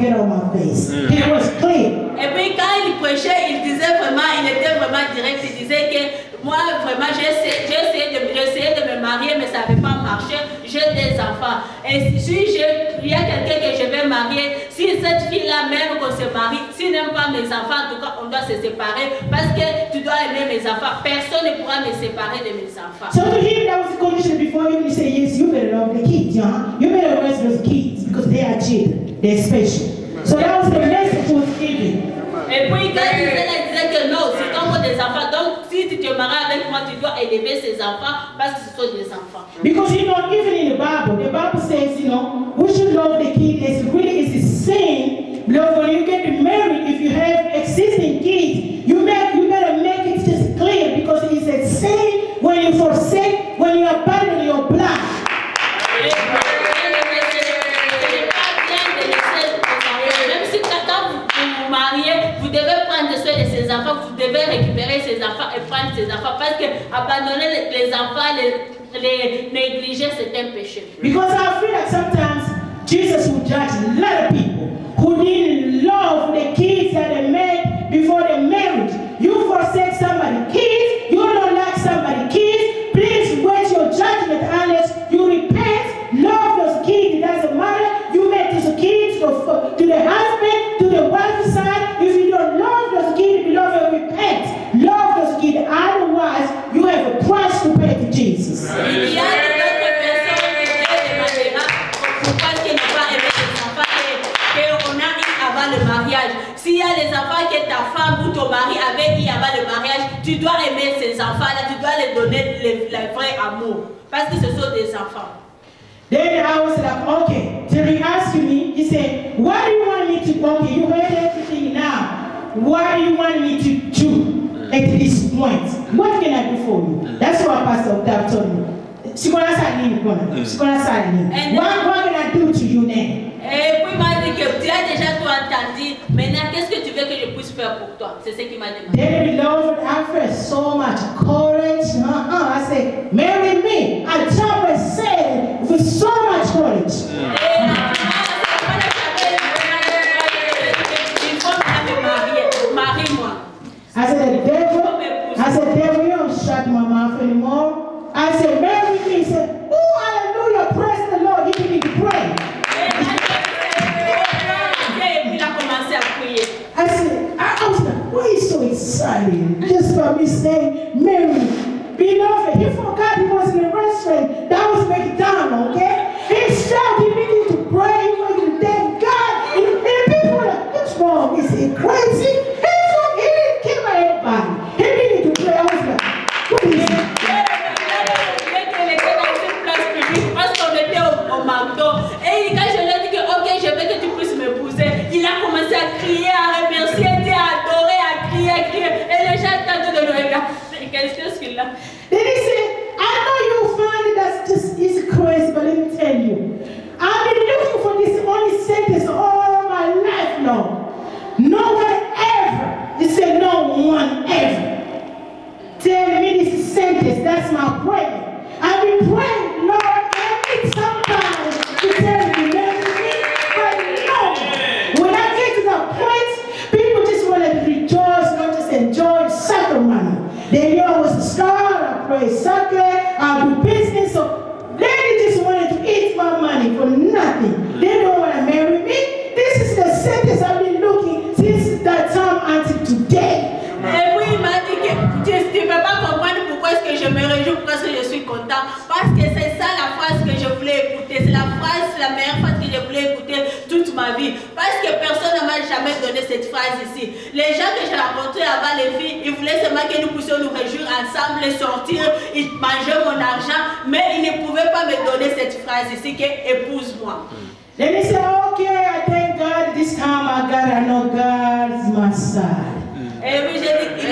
get on my face. It was clear. Et puis quand il prêchait, il disait vraiment, il était vraiment direct. Il disait que moi vraiment j'ai essayé de me marier, mais ça n'avait pas marché. J'ai des enfants. Et si il y a quelqu'un que je vais marier, si cette fille-là même qu'on se marie, s'il n'aime pas mes enfants, en tout cas on doit se séparer parce que tu dois aimer mes enfants. Personne ne pourra me séparer de mes enfants. So to him that was the condition before you say yes, you better love the kids, you better raise those kids because they are children, they're special. So that was the message he was giving. Et puis quand il disait que non, c'est comme des enfants. Donc si tu te maries avec moi, tu dois élever ces enfants parce que ce sont des enfants. Because even in the Bible says, we should love the kid. It's a sin. Love when you get married, if you have existing kids, you better make it just clear because it's a sin when you forsake, when you abandon your blood. Vous devez prendre soin de ces enfants, vous devez récupérer ces enfants et prendre ces enfants parce que abandonner les enfants, les négliger, c'est un péché. Because I feel that sometimes Jesus will judge a lot of people who didn't love the kids that they made before the marriage. You forsake somebody's kids, you don't like somebody's kids, please wait your judgment unless you repent, love those kids, it doesn't matter, you make those kids to the husband, to the wife's side. If you don't love those kids, beloved, repent. Love those kids, otherwise you have a price to pay to Jesus. Il y a d'autres personnes qui demandera pourquoi tu n'as pas aimé les enfants qu'on a eu avant le mariage. S'il y a les enfants que ta femme ou ton mari avait eu avant le mariage, tu dois aimer ces enfants-là, tu dois les donner le vrai amour. Parce que ce sont des enfants. Then I was like, okay. So he asked me, he said, what do you want me to, okay, you heard everything now. What do you want me to do at this point? What can I do for you? That's what Pastor Octave told me. What can I do to you then? Et puis il m'a dit que tu as déjà tout entendu. Maintenant, qu'est-ce que tu veux que je puisse faire pour toi? C'est ce qu'il m'a demandé. Then beloved, I felt so much courage. I said, marry me. I jumped and said with so much courage. I said, devil, you don't shut my mouth anymore. I said, marry me. He said, oh, hallelujah, praise the Lord. He began to pray. I said, I was like, why are you so excited? Just by me saying, marry me. Beloved, he forgot he was in a restaurant. That was McDonald's, okay? He shouted, he began to pray, he began to thank God. And people were like, what's wrong? Is he crazy? He didn't care about anybody. He began to pray. I was like, what is it? Parce qu'on était au McDo. Et quand je lui ai dit que, ok, je veux que tu puisses m'épouser, il a commencé à crier, à remercier, à adorer, à crier. Et les gens étaient de le regarder. Qu'est-ce qu'il a? Then he said, I know you find it that's just it's crazy, but let me tell you, I've been looking for this only sentence all my life long. No one ever, he said, no one ever. Tell me this sentence, that's my prayer. I've been praying, Lord, I need somebody to tell me, let me, but no. When I get to that point, people just want to rejoice, not just enjoy sacrament. They know I was a star, I play soccer, I do business, so they just wanted to eat my money for nothing. They don't want to marry me. This is the sentence I've been looking since that time until today. Et puis il m'a dit que tu ne peux pas comprendre pourquoi est-ce que je me réjouis, pourquoi est-ce que je suis content. Parce que c'est ça la phrase que je voulais écouter. C'est la meilleure phrase que je voulais écouter toute ma vie. Parce que personne ne m'a jamais donné cette phrase ici. Les gens que j'ai rencontrés avant les filles, ils voulaient seulement que nous puissions nous réjouir ensemble, sortir, ils mangeaient mon argent, mais ils ne pouvaient pas me donner cette phrase ici que épouse-moi. Then they said, okay, I thank God this time I know God's my side. Et oui, il a dit que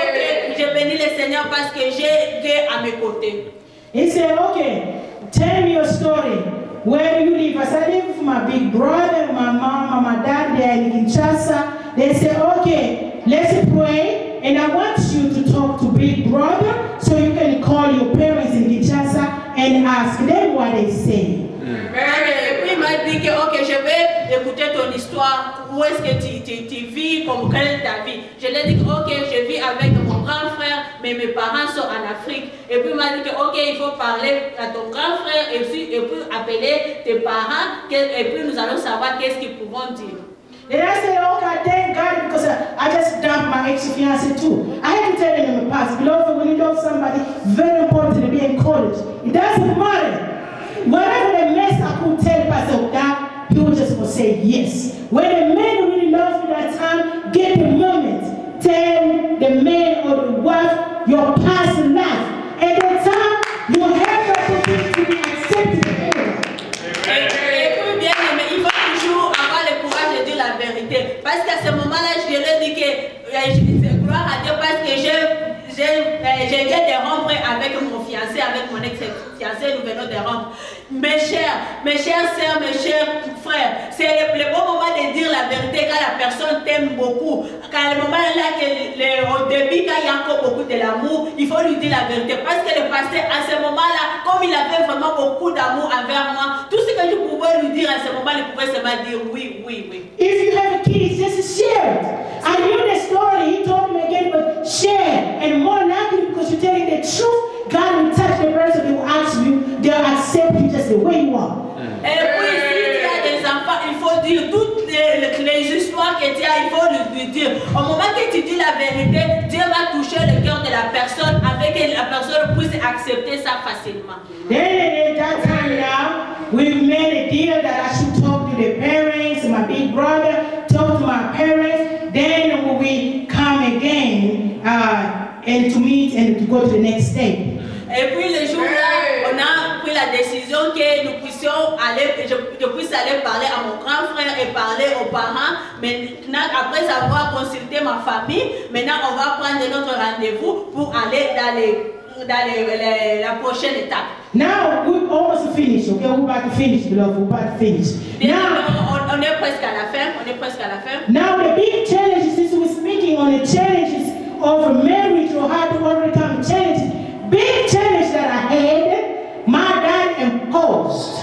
ok, je bénis le Seigneur parce que j'ai Dieu à mes côtés. He said, okay, tell me your story. Where do you live? I said, I live with my big brother, my mom, and my dad. They are in Kinshasa. They said, okay, let's pray. And I want you to talk to big brother so you can call your parents in Kinshasa and ask them what they say. Et puis il m'a dit que ok, je vais écouter ton ton histoire? Où est-ce que tu vis? Quelle est ta vie? Je lui ai dit, ok, je vis avec mon grand frère, mais mes parents sont en Afrique. Et puis il m'a dit que, ok, il faut parler à ton grand frère et puis appeler tes parents, et puis nous allons savoir qu'est-ce qu'ils pourront dire. Then I said, okay, thank God, because I just dumped my ex-fiancé too. I had to tell him in the past, beloved, when you love somebody, very important to be encouraged. It doesn't matter. Whatever the mess I could tell Pastor God, he was just going to say yes. When the man really loves you that time, get the moment. Tell the man or the wife your past life. At that time, you have the opportunity to be accepted. La vérité. Parce qu'à ce moment-là, je lui ai dit que gloire à Dieu parce que j'ai viens de rompre avec mon fiancé, avec mon ex-fiancé, nous venons de rompre. Mes chères sœurs, mes chers frères, c'est le bon moment de dire la vérité quand la personne t'aime beaucoup. Quand le moment là, au début, quand il y a encore beaucoup de l'amour, il faut lui dire la vérité. Parce que le pasteur, à ce moment-là, comme il avait vraiment beaucoup d'amour envers moi, tout ce que je pouvais lui dire à ce moment, il pouvait seulement dire oui, oui, oui. If you have a kid, just share it. I knew the story, he told me again, but share. And more likely, because you're telling the truth, God will touch the person who asks you, they'll accept you just the way you are. Et puis, si tu as des enfants, il faut dire toutes les histoires que tu as, il faut lui dire. Au moment que tu dis la vérité, Dieu va toucher le cœur de la personne avec que la personne puisse accepter ça facilement. Then at that time now, we made a deal that I should talk to the parents, my big brother, talk to my parents. Then when we come again and to meet and to go to the next step. Et puis le jour-là, on a pris la décision que nous puissions aller, je puisse aller parler à mon grand frère et parler aux parents. Maintenant, après avoir consulté ma famille, maintenant on va prendre notre rendez-vous pour aller dans la prochaine étape. Now we're almost finished, okay? We're about to finish, beloved. We're about to finish. Now, on est presque à la fin. Now the big challenges, since we're speaking on the challenges of marriage or how to overcome challenges, big challenge that I had, my dad imposed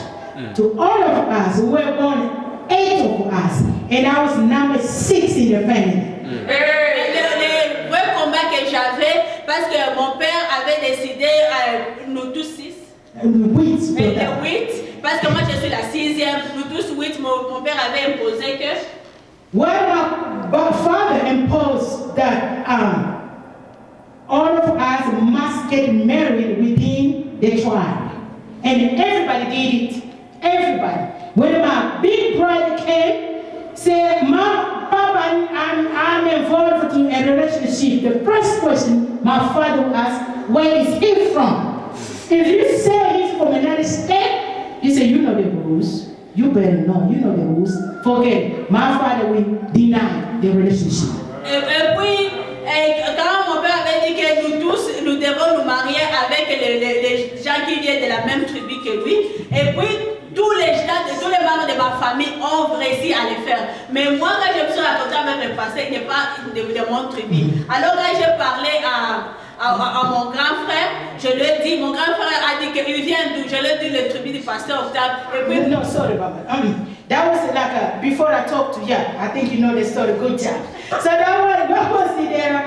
to all of us. We were born 8 of us, and I was number 6 in the family. Le vrai combat que j'avais, parce que mon père avait décidé, nous tous 6. 8, parce que moi je suis la 6e, nous tous 8, mon père avait imposé que. Well, my father imposed that all of us must get married within the tribe. And everybody did it. Everybody. When my big brother came, said, Mom, Papa, I'm involved in a relationship. The first question my father asked, where is he from? If you say he's from another state, you say, you know the rules. You better know, you know the rules. Forget it. My father will deny the relationship. Et puis, quand mon père avait dit que nous tous, nous devons nous marier avec les gens qui viennent de la même tribu que lui, et puis tous les membres de ma famille ont réussi à le faire. Mais moi, quand je me suis raconté avec le passé, il n'est pas de mon tribu. Alors quand j'ai parlé à mon grand frère, je lui ai dit, mon grand frère a dit qu'il vient d'où? Je lui ai dit le tribu du pasteur Octave. Et puis, no, sorry, Baba. That was like before I talked to you. I think you know the story. Good job. So that was it there.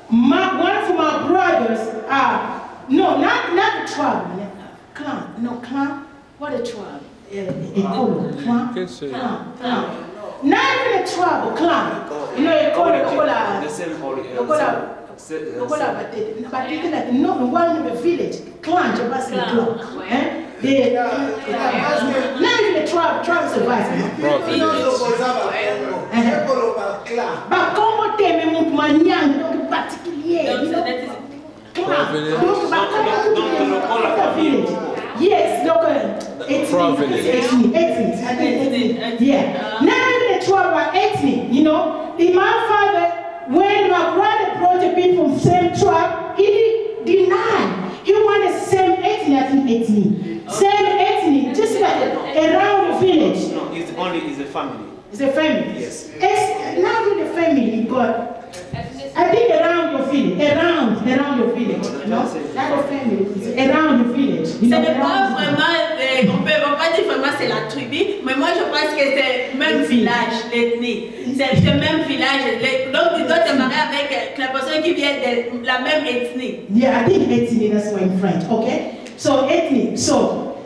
One of my brothers, no, not the tribe, clan. No, clan. What a tribe? Clan. Not even a tribe, a clan. You know, you call it no, one in the village, clan, just the clan. Not even the tribe survives. But como tem muito manhã, donc particulier, yes, look, ethnic. Yeah. Not even the tribe, but ethnic, you know. In my father, when my brother brought the people from the same tribe, he denied. He wanted the same ethnic. Same ethnic, just like around the village. No, it's a family. It's a family. Yes. It's not really family, but I think around your village. Around your village. No? Not a family. It's around your village. Ce n'est pas vraiment on peut pas dire vraiment c'est la tribu, mais moi je pense que c'est le même village, l'ethnie. C'est le même village. Donc tu dois te marier avec la personne qui vient de la même ethnie. Yeah, I think ethnic, that's why in French, okay? So ethnic, so,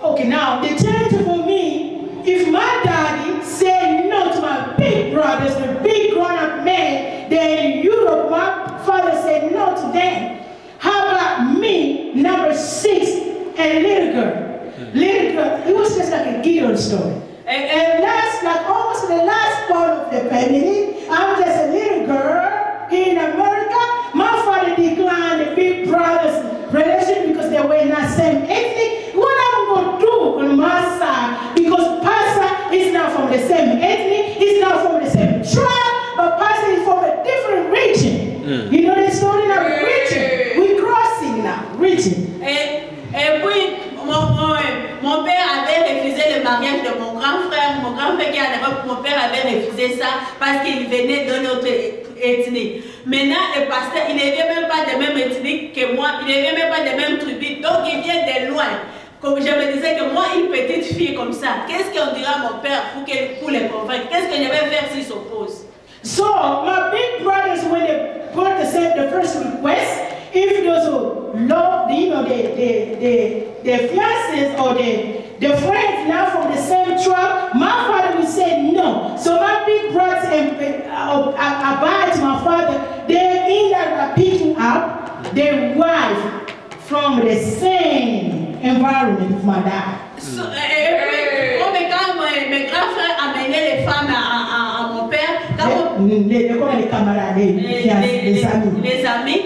okay, now the challenge for me, if my daddy said no to my big brothers, the big grown-up men, then in Europe, my father said no to them. How about me, number 6, a little girl? Little girl, it was just like a Gideon story. And last, like almost the last part of the family, I was just a little girl in America. My father declined the big brothers' relation because they were not same ethnic. What I'm going to do on my side, because Pastor is not from the same ethnic, he's not from the same tribe, but Pastor is from a different region. You know the story now, region. We're crossing now, region. Et puis, mon père avait refusé le mariage de mon grand frère qui est en Europe, mon père avait refusé ça parce qu'il venait de notre ethnie. Maintenant, le pasteur, il ne vient même pas de même ethnie que moi, il ne vient même pas de même tribu, donc il vient de loin. Comme je me disais que moi, une petite fille comme ça, qu'est-ce qu'on dira à mon père pour les convaincre? Qu'est-ce que je vais faire s'il s'oppose? So, my big brothers, when they brought the first request, if those who love, you know, the fiancés or the friends now from the same tribe, my father would say no. So my big brothers abide to my father. They end up picking up their wife from the same environment of my dad. So, quand mes grands frères amenaient les femmes à mon père, les camarades, les amis. Les amis,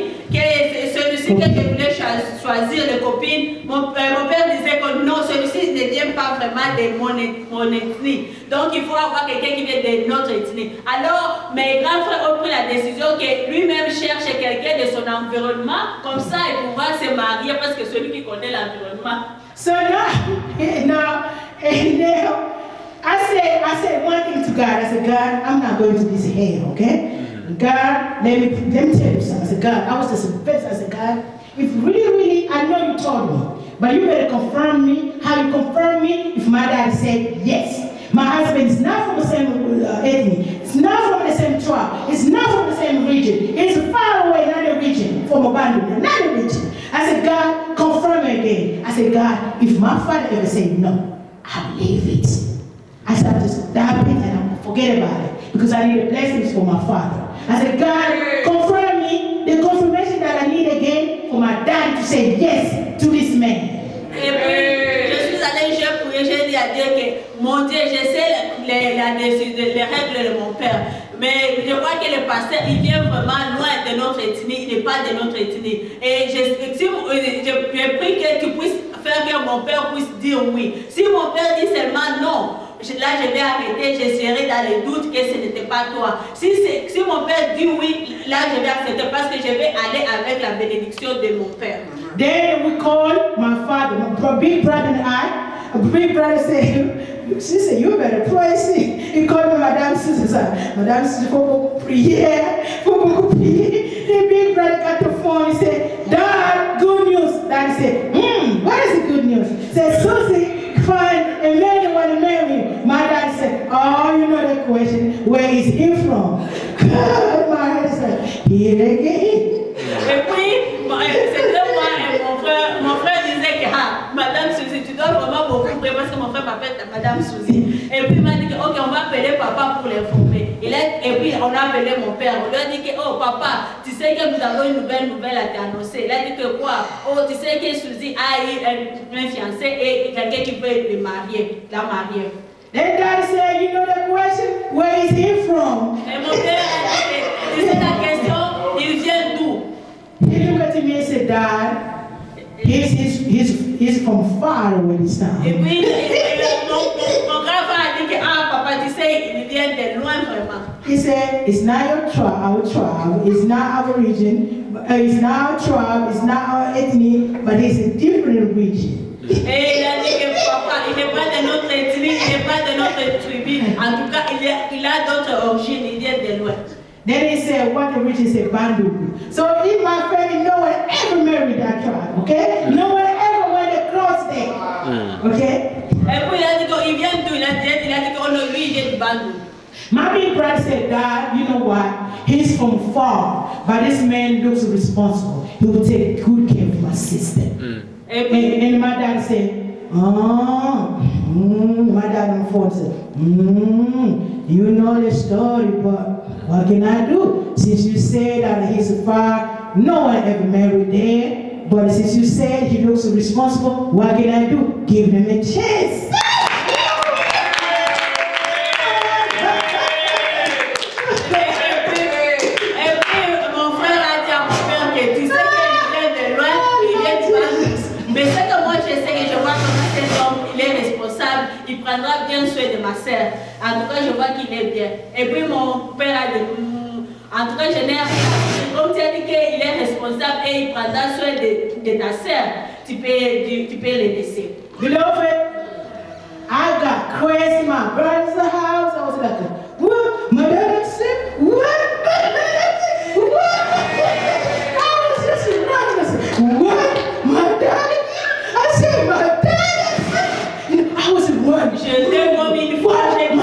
celui-ci que je voulais choisir, les copines, mon père disait que non, celui-ci ne vient pas vraiment de mon ethnie. Donc il faut avoir quelqu'un qui vient de notre ethnie. Alors mes grands frères ont pris la décision que lui-même cherche quelqu'un de son environnement, comme ça il pourra se marier parce que celui qui connaît l'environnement. So now, I said one thing to God. I said, God, I'm not going to this hell, okay? God, let me tell you something. I said, God, I was just I said, God, if really, I know you told me, but you better confirm me. How you confirm me? If my dad said yes. My husband is not from the same ethnic. It's not from the same tribe. It's not from the same region. It's far away, another region, from Obandu, another region. I said, God, confirm it again. I said, God, if my father ever said no, I believe it. I said, I'll just stop it and I'll forget about it because I need the blessings for my father. I said, God, confirm me the confirmation that I need again for my dad to say yes to this man. Et puis, je suis allée, j'ai prié, j'ai dit à Dieu que, mon Dieu, je sais les règles de mon père. Mais je vois que le pasteur, il vient vraiment loin de notre ethnie, il n'est pas de notre ethnie. Et je prie que tu puisses faire que mon père puisse dire oui. Si mon père dit seulement non, là je vais arrêter, je serai dans le doute que ce n'était pas toi. Si mon père dit oui, là je vais accepter parce que je vais aller avec la bénédiction de mon père. Then we called my father, my big brother and I. A big brother said, she said, you better pray. He called me Madame Susie. Madame Susie, faut beaucoup prier. The big brother got the phone. He said, Dad, good news. Dad said, what is the good news? He said, Susie, find a man who want to marry you. My dad said, oh, you know the question. Where is he from? My head is like, here again. Et puis, c'était moi et mon frère disait que Madame Suzy, tu dois vraiment beaucoup prier parce que mon frère m'appelle Madame Suzy. Et puis il m'a dit que ok, on va appeler papa pour l'informer. Et puis on a appelé mon père. On lui a dit que oh papa, tu sais que nous avons une nouvelle à t'annoncer. Il a dit que quoi? Oh, tu sais que Suzy a eu un fiancé et quelqu'un qui veut la marier. Then Daddy said, you know the question? Where is he from? Et mon père a dit, tu sais la question, il vient d'où? He looked at me and said, Dad, he's from far away this time. Et puis, mon grand-père a dit que papa, tu sais, il vient de loin vraiment. He said, it's not our tribe, it's not our region, it's not our tribe, it's not our ethnic, but it's a different region. Et il a dit que papa, il n'est pas de notre ethnie, il n'est pas de notre tribu. En tout cas, il a d'autres origines, il vient de loin. Then he said, what the region said, Bandu. So in my family, no one ever married that tribe, okay? No one ever went across there. Okay? Et puis il a dit qu'il vient d'où? Il a dit que lui, il vient du Bandung. My big brother said, Dad, you know what? He's from far, but this man looks responsible. He will take good care of my sister. And my dad said, my dad on the phone said, you know the story, but what can I do? Since you say that he's far, no one ever married there. But since you said he looks responsible, what can I do? Give him a chance. Il prendra bien soin de ma sœur. En tout cas, je vois qu'il est bien. Et puis mon père a dit, en tout cas, je n'ai rien. Comme tu as dit qu'il est responsable et il prendra soin de ta sœur, tu peux le laisser. Beloved, I got crazy. My brother's in the house. I was like, what? My dad is sick? What? I was just running. I said, what? My dad? I said, my dad? I was in one. Je t'ai comme une fois, j'ai dit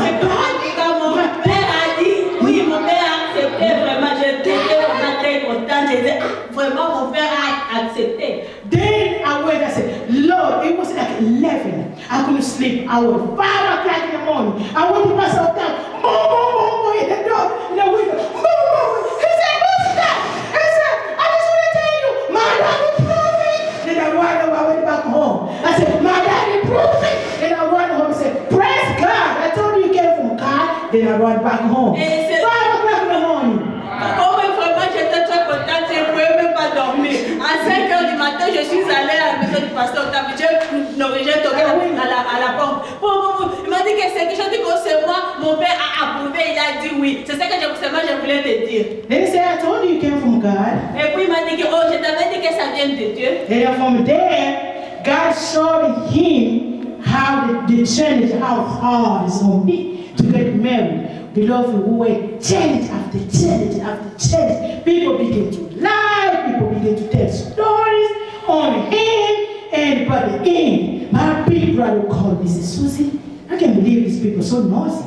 quand mon père a dit, oui, mon père a accepté, vraiment, j'étais vraiment très contente. J'ai dit, vraiment, mon père a accepté. Then I went, I said, Lord, it was like 11. I couldn't sleep. I was 5 o'clock in the morning. I went to pass out down, boom, in the door, in the window, boom. He said, what's that? I said, I just want to tell you, my daddy proved it. Then I ran over, I went back home. I said, my daddy proved it. Then I ran home and said, praise God. I told you came from God. Then I ran back home. 5 o'clock in the morning. Comme vraiment j'étais très contente, je ne pouvais même pas dormir. À 5 heures du matin, je suis allée à la maison du pasteur Octave. J'ai toqué à la porte. Il m'a dit que c'est quelque chose que c'est moi, mon père a approuvé, il a dit oui. C'est ça que je voulais te dire. Then he said, I told you came from God. Et puis il m'a dit que je t'avais dit que ça vient de Dieu. And from there, God showed him how the challenge, how hard it's going to be to get married. Beloved, we were challenge after challenge after challenge. People begin to lie, people begin to tell stories on him, and by the end, my big brother called me and said, Susie, I can't believe these people are so noisy.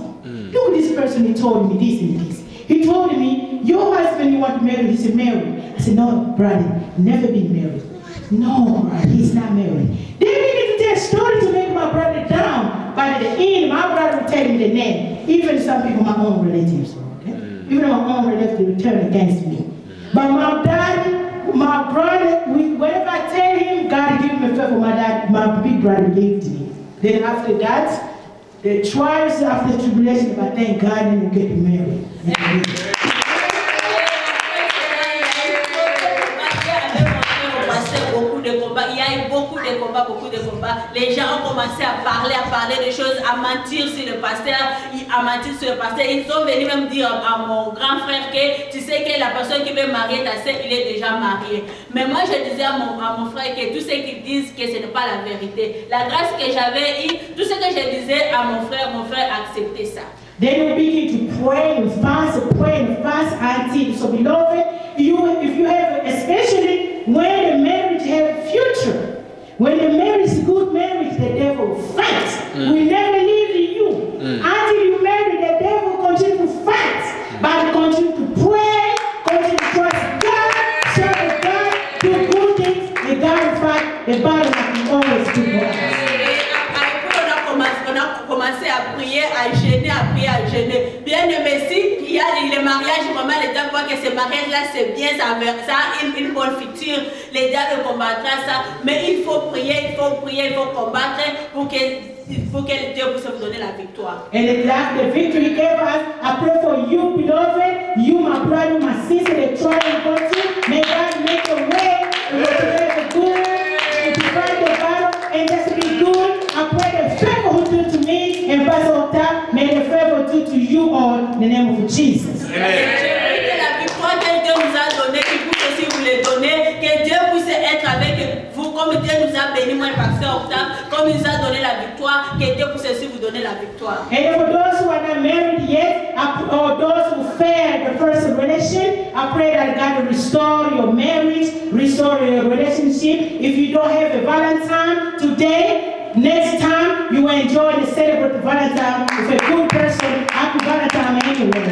Look at this person, he told me this and this. He told me, your husband you want to marry, he said, married. I said, no, brother, never been married. No, brother, he's not married. They begin to tell stories to make my brother down. By the end, my brother would tell me the name. Even some people, my own relatives, okay? Even my own relatives, they would turn against me. But my daddy, my brother, whenever I tell him, God give him a favor, my big brother believed me. Then after that, the trials after the tribulation, but thank God and we get married. Il y a eu beaucoup de combats. Les gens ont commencé à parler des choses, à mentir sur le pasteur, Ils sont venus même dire à mon grand frère que tu sais que la personne qui veut marier ta sœur, il est déjà marié. Mais moi, je disais à mon frère que tous ceux qui disent que ce n'est pas la vérité. La grâce que j'avais eue, tout ce que je disais à mon frère acceptait ça. Then we begin to pray and fast until. So beloved, if you have, especially when the marriage have a future, when the marriage is good marriage, the devil fights. We never leave you. Until you marry, the devil continue to fight. But continue to pray, continue to trust God, serve God, do good things, and God will fight the battle that He always do for us. On a commencé à prier, à jeûner. Bien aimé, si il y a les mariages, vraiment les gens voient que ce mariage-là c'est bien, ça a une bonne future, les diables combattront ça, mais il faut prier, il faut combattre pour que Dieu puisse vous donner la victoire. And the victory gave us, I pray for you, beloved, you, my brother, my sister, the trial you go to, may God make a way, and to have the good, and to fight the battle, and just be good. I pray the favor who do to me, and Pastor Octave, may the favor do to you all, in the name of Jesus. Amen. Que la victoire que Dieu nous a donnée, qu'il puisse aussi vous les donner, que Dieu puisse être avec vous, comme Dieu nous a béni, moi, le pasteur Octave, comme il nous a donné la victoire, que Dieu puisse aussi vous donner la victoire. And for those who are not married yet, or those who failed the first relation, I pray that God will restore your marriage, restore your relationship. If you don't have a Valentine today, next time, Valentine, if a good person, happy Valentine anyway.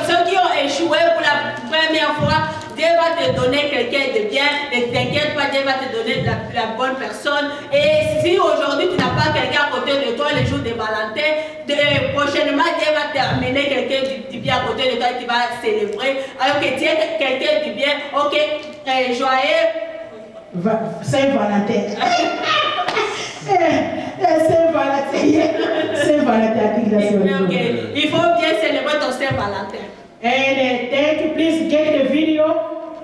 Ceux qui ont échoué pour la première fois, Dieu va te donner quelqu'un de bien. Ne t'inquiète pas, Dieu va te donner la bonne personne. Et si aujourd'hui tu n'as pas quelqu'un à côté de toi le jour des Valentins, prochainement Dieu va t'amener quelqu'un du bien à côté de toi et tu vas célébrer. Alors que tu es quelqu'un du bien, ok, joyeux. Saint-Valentin. Saint-Valentin. Saint-Valentin. Okay. Il faut bien célébrer ton Saint-Valentin. And thank you. Please get the video,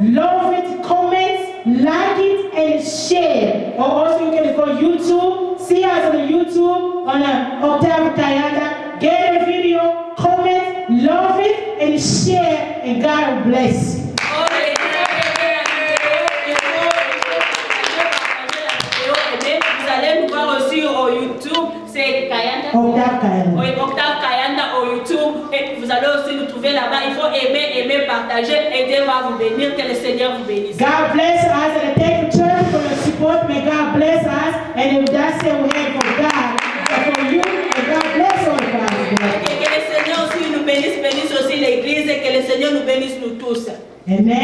love it, comment, like it, and share. Or also you can go YouTube. See us on YouTube on Octave Kayanda. Get the video, comment, love it, and share. And God bless. YouTube, c'est Kayanda. Octave Kayanda. Oui, Octave Kayanda au YouTube. Et vous allez aussi nous trouver là-bas. Il faut aimer, partager. Et Dieu va vous bénir. Que le Seigneur vous bénisse. God bless us and thank you, church, for your support. May God bless us. And if that's it, we have for God, for you, and God bless all of us. Que le Seigneur aussi nous bénisse aussi l'Église et que le Seigneur nous bénisse nous tous. Amen.